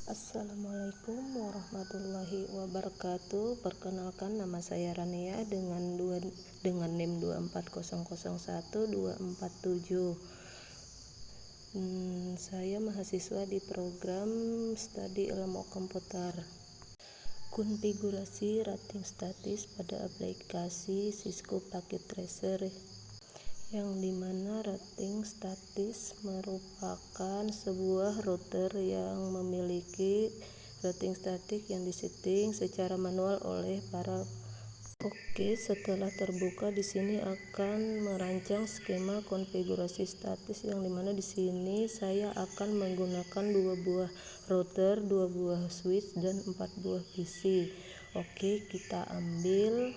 Assalamualaikum warahmatullahi wabarakatuh. Perkenalkan, nama saya Rania dengan NIM 24001-247. Saya mahasiswa di program studi ilmu komputer. Konfigurasi rating statis pada aplikasi Cisco Packet Tracer, yang dimana rating statis merupakan sebuah router yang memiliki rating statik yang disetting secara manual oleh para. Oke, setelah terbuka, di sini akan merancang skema konfigurasi statis, yang dimana di sini saya akan menggunakan 2 buah router, 2 buah switch, dan 4 buah PC. Oke, kita ambil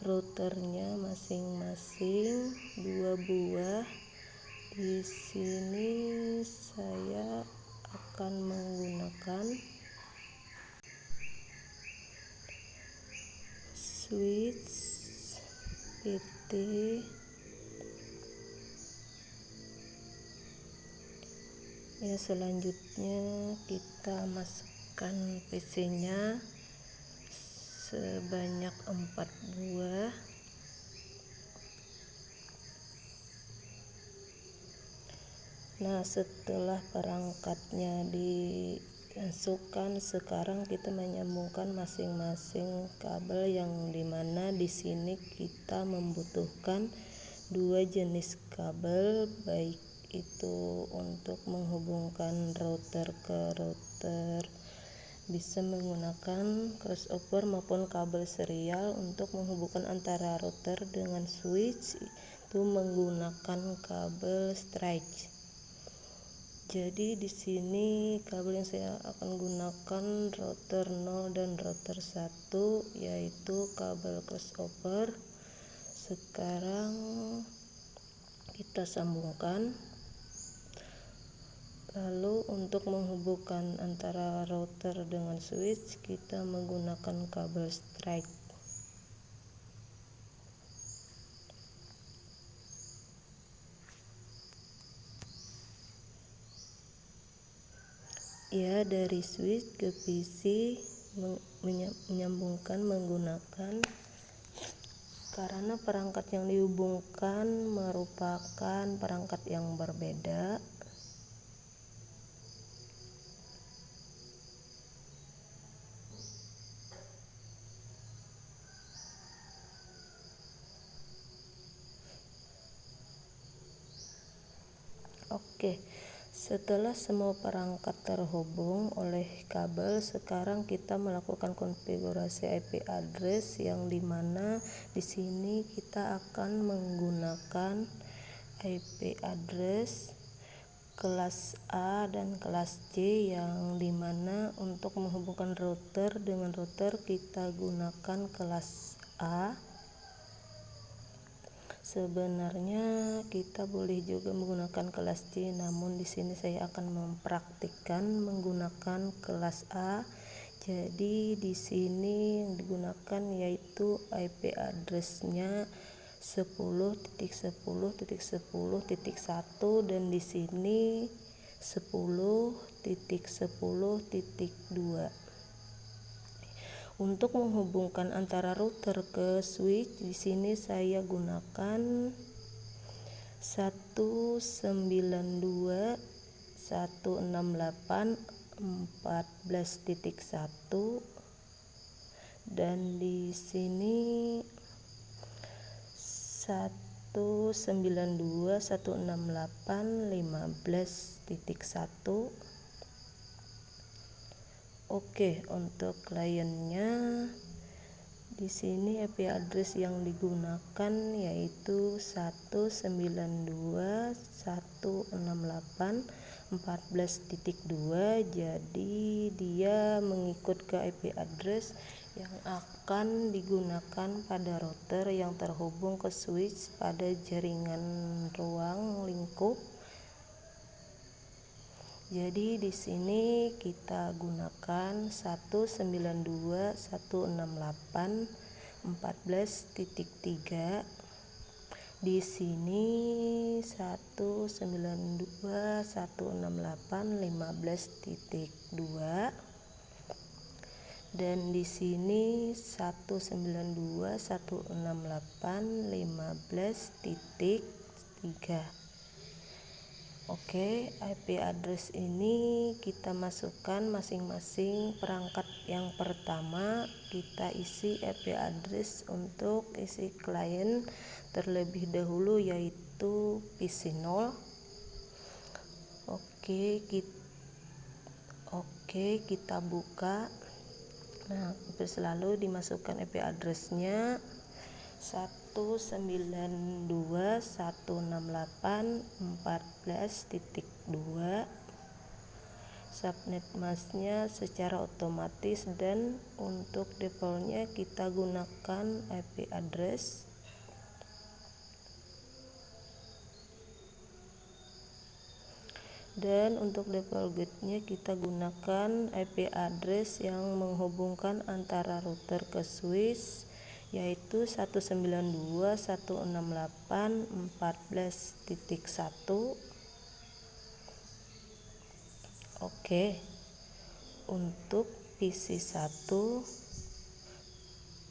routernya masing-masing 2 buah. Di sini saya akan menggunakan switch PT ya. Selanjutnya kita masukkan PC-nya sebanyak 4 buah. Nah, setelah perangkatnya dimasukkan, sekarang kita menyambungkan masing-masing kabel, yang dimana di sini kita membutuhkan 2 jenis kabel, baik itu untuk menghubungkan router ke router, bisa menggunakan crossover maupun kabel serial. Untuk menghubungkan antara router dengan switch itu menggunakan kabel stretch. Jadi di sini kabel yang saya akan gunakan router 0 dan router 1, yaitu kabel crossover. Sekarang kita sambungkan. Lalu untuk menghubungkan antara router dengan switch, kita menggunakan kabel stretch. Ya, dari switch ke PC menyambungkan menggunakan, karena perangkat yang dihubungkan merupakan perangkat yang berbeda. Oke, setelah semua perangkat terhubung oleh kabel, sekarang kita melakukan konfigurasi IP address, yang dimana di sini kita akan menggunakan IP address kelas A dan kelas C, yang dimana untuk menghubungkan router dengan router kita gunakan kelas A. Sebenarnya kita boleh juga menggunakan kelas C, namun di sini saya akan mempraktikkan menggunakan kelas A. Jadi di sini yang digunakan yaitu IP address-nya 10.10.10.1, dan di sini 10.10.2. Untuk menghubungkan antara router ke switch, di sini saya gunakan 192.168.14.1, dan di sini 192.168.15.1. Oke, untuk kliennya di sini IP address yang digunakan yaitu 192.168.14.2. Jadi dia mengikut ke IP address yang akan digunakan pada router yang terhubung ke switch pada jaringan ruang lingkup. Jadi di sini kita gunakan 192.168.14.3. Di sini 192.168.15.2. dan di sini 192.168.15.3. Oke, IP address ini kita masukkan masing-masing perangkat. Yang pertama kita isi IP address untuk isi klien terlebih dahulu, yaitu PC 0. Oke, kita buka. Nah, selalu dimasukkan IP address-nya 192.168.14.2, subnet masknya secara otomatis, dan untuk defaultnya kita gunakan IP address dan untuk default gate-nya kita gunakan IP address yang menghubungkan antara router ke switch, yaitu 192.168.14.1. Oke, untuk PC 1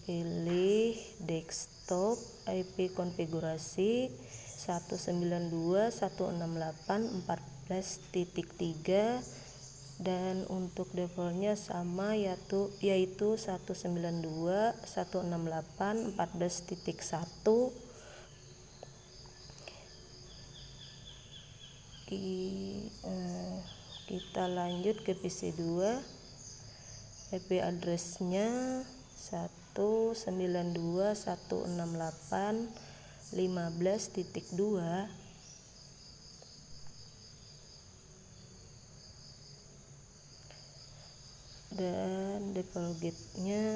pilih desktop, IP konfigurasi 192.168.14.3, dan untuk defaultnya sama, yaitu 192.168.14.1. Kita lanjut ke PC 2. IP address-nya 192.168.15.2, dan default gate-nya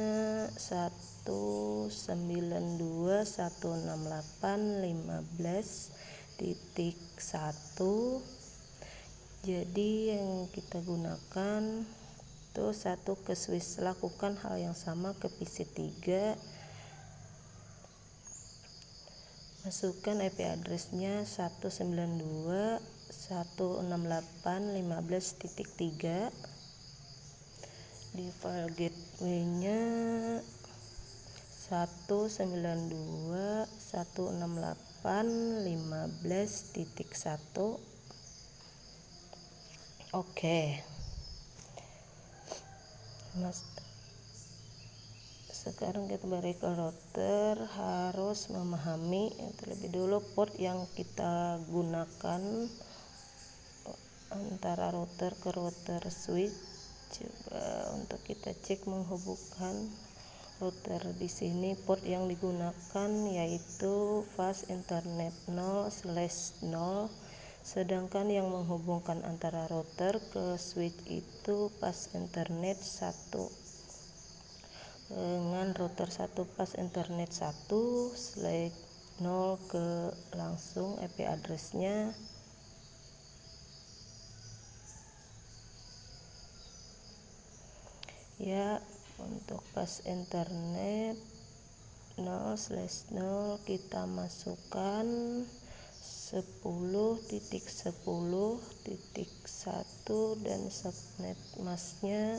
192.168.15.1. Jadi yang kita gunakan itu satu ke switch. Lakukan hal yang sama ke PC 3. Masukkan IP address-nya 192.168.15.3. di file gateway-nya 192.168.15.1. Oke. Sekarang kita balik ke router. Harus memahami terlebih dulu port yang kita gunakan antara router ke router switch. Coba untuk kita cek menghubungkan router. Di sini port yang digunakan yaitu fast internet 0/0, sedangkan yang menghubungkan antara router ke switch itu fast internet 1. Dengan router 1 fast internet 1/0 ke langsung IP address-nya ya. Untuk fast internet 0/0 kita masukkan 10.10.1 dan subnet masknya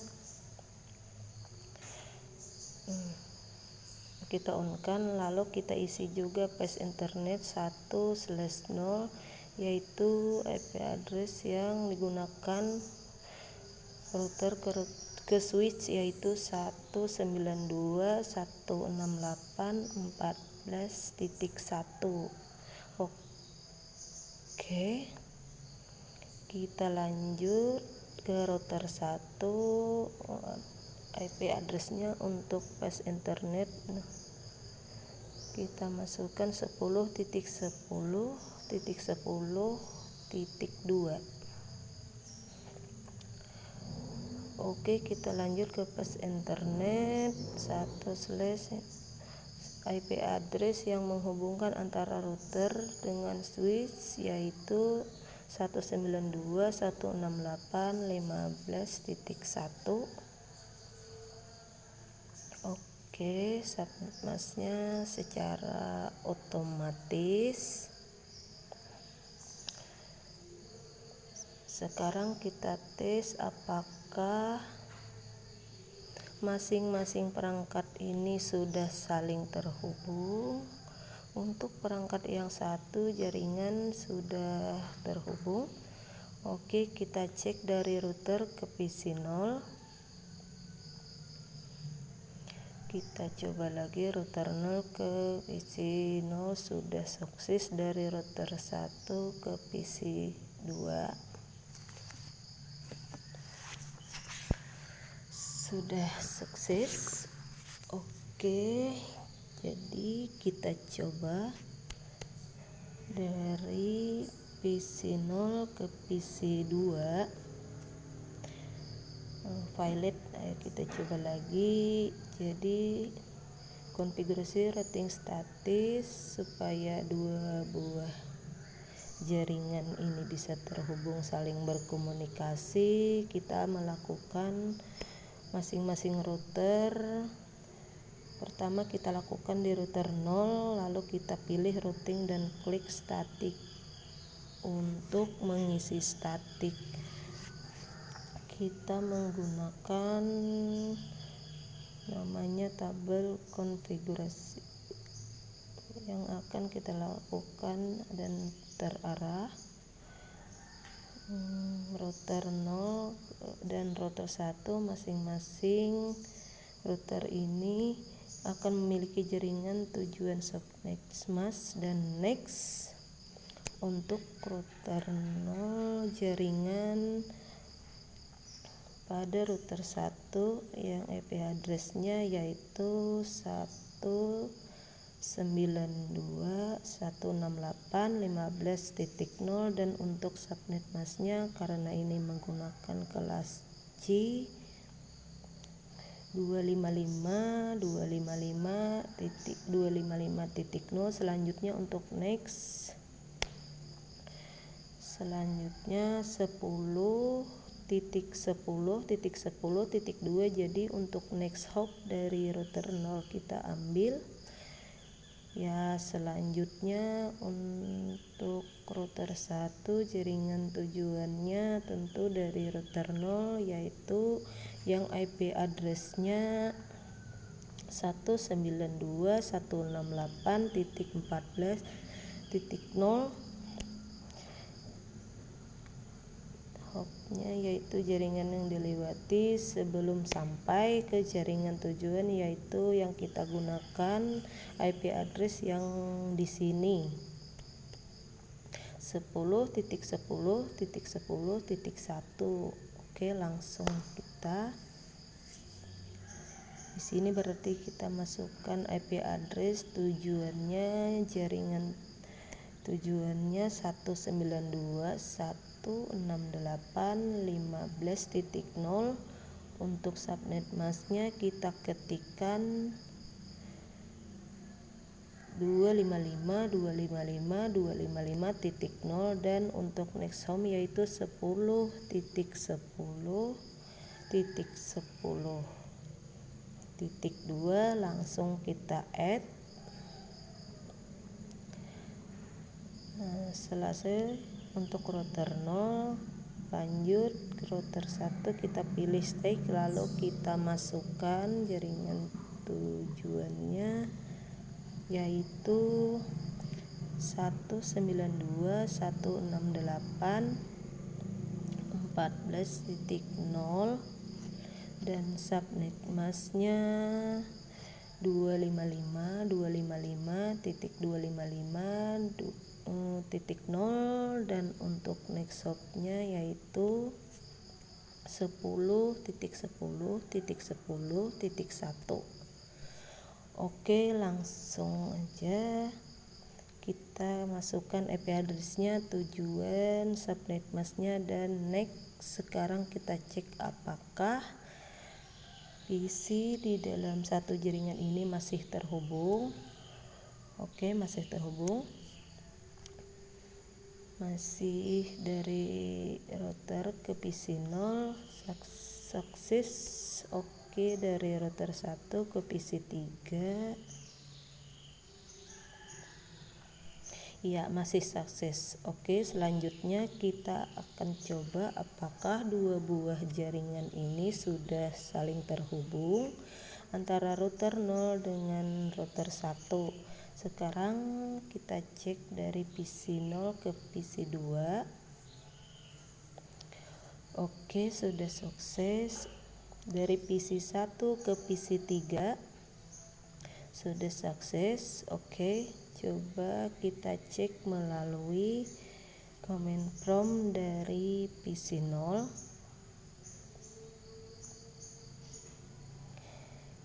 kita on-kan. Lalu kita isi juga fast internet 1/0, yaitu IP address yang digunakan router ke switch, yaitu 192.168.14.1. Oke, kita lanjut ke router 1. IP address-nya untuk fast internet kita masukkan 10.10.10.2. Oke, kita lanjut ke fast internet 1/ IP address yang menghubungkan antara router dengan switch, yaitu 192.168.15.1. Oke, subnet masknya secara otomatis. Sekarang kita tes apakah masing-masing perangkat ini sudah saling terhubung. Untuk perangkat yang satu jaringan sudah terhubung. Oke, kita cek dari router ke PC 0. Kita coba lagi router 0 ke PC 0 sudah sukses, dari router 1 ke PC 2 sudah sukses. Oke, jadi kita coba dari PC 0 ke PC 2 violet. Ayo kita coba lagi. Jadi konfigurasi routing statis supaya dua buah jaringan ini bisa terhubung saling berkomunikasi. Kita melakukan masing-masing router. Pertama kita lakukan di router 0, lalu kita pilih routing dan klik statik untuk mengisi statik. Kita menggunakan namanya tabel konfigurasi yang akan kita lakukan dan terarah. Router 0 dan router 1 masing-masing router ini akan memiliki jaringan tujuan subnet mask dan next. Untuk router 0 jaringan pada router 1 yang IP address-nya yaitu 192.168.15.0 dan untuk subnet mask-nya karena ini menggunakan kelas C 255.255.0. Selanjutnya untuk next, selanjutnya 10.10.10.2. jadi untuk next hop dari router 0 kita ambil ya. Selanjutnya untuk router 1 jaringan tujuannya tentu dari router 0 yaitu yang IP address-nya 192.168.14.0. hopnya yaitu jaringan yang dilewati sebelum sampai ke jaringan tujuan, yaitu yang kita gunakan IP address yang di sini 10.10.10.1. Oke, langsung kita di sini berarti kita masukkan IP address tujuannya, jaringan tujuannya 192.168.15.0. untuk subnet mask-nya kita ketikkan 255.255.255.0 dan untuk next home yaitu 10.10.10.2. langsung kita add. Selesai untuk router 0, lanjut ke router 1 kita pilih stake, lalu kita masukkan jaringan tujuannya yaitu 192.168.14.0 dan subnet mask-nya 255.255.255.0 dan untuk next hop-nya yaitu 10.10.10.1. Oke, langsung aja kita masukkan IP address-nya, tujuan, subnet mask-nya dan next. Sekarang kita cek apakah PC di dalam satu jaringan ini masih terhubung. Oke, masih terhubung. Masih dari router ke PC 0 sukses. Oke, dari router 1 ke PC 3 Ya, masih sukses. Oke, selanjutnya kita akan coba apakah dua buah jaringan ini sudah saling terhubung antara router 0 dengan router 1. Sekarang kita cek dari PC 0 ke PC 2. Oke, sudah sukses. Dari PC 1 ke PC 3 sudah sukses. Oke, coba kita cek melalui command prompt dari PC 0.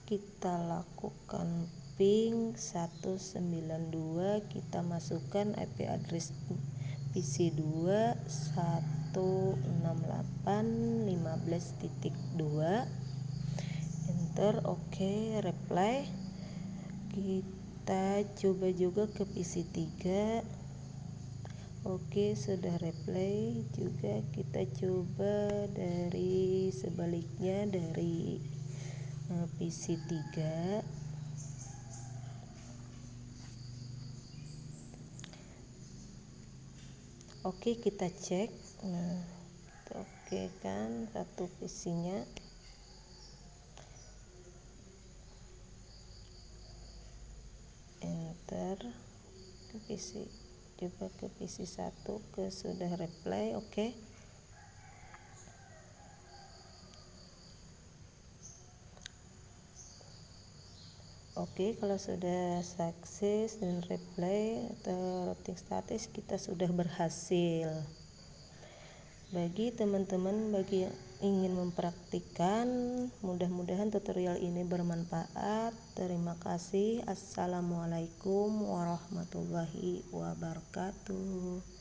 Kita lakukan ping 192, kita masukkan IP address PC 2 168.15.2, enter. Oke, reply. Kita coba juga ke PC 3. Oke, sudah reply juga. Kita coba dari sebaliknya dari PC 3. Oke, kita cek. Nah, oke kan satu PC-nya. Enter ke PC, coba ke PC 1 ke sudah reply. Oke. Oke, kalau sudah sukses dan reply atau routing status, kita sudah berhasil. Bagi teman-teman yang ingin mempraktikkan, mudah-mudahan tutorial ini bermanfaat. Terima kasih. Assalamualaikum warahmatullahi wabarakatuh.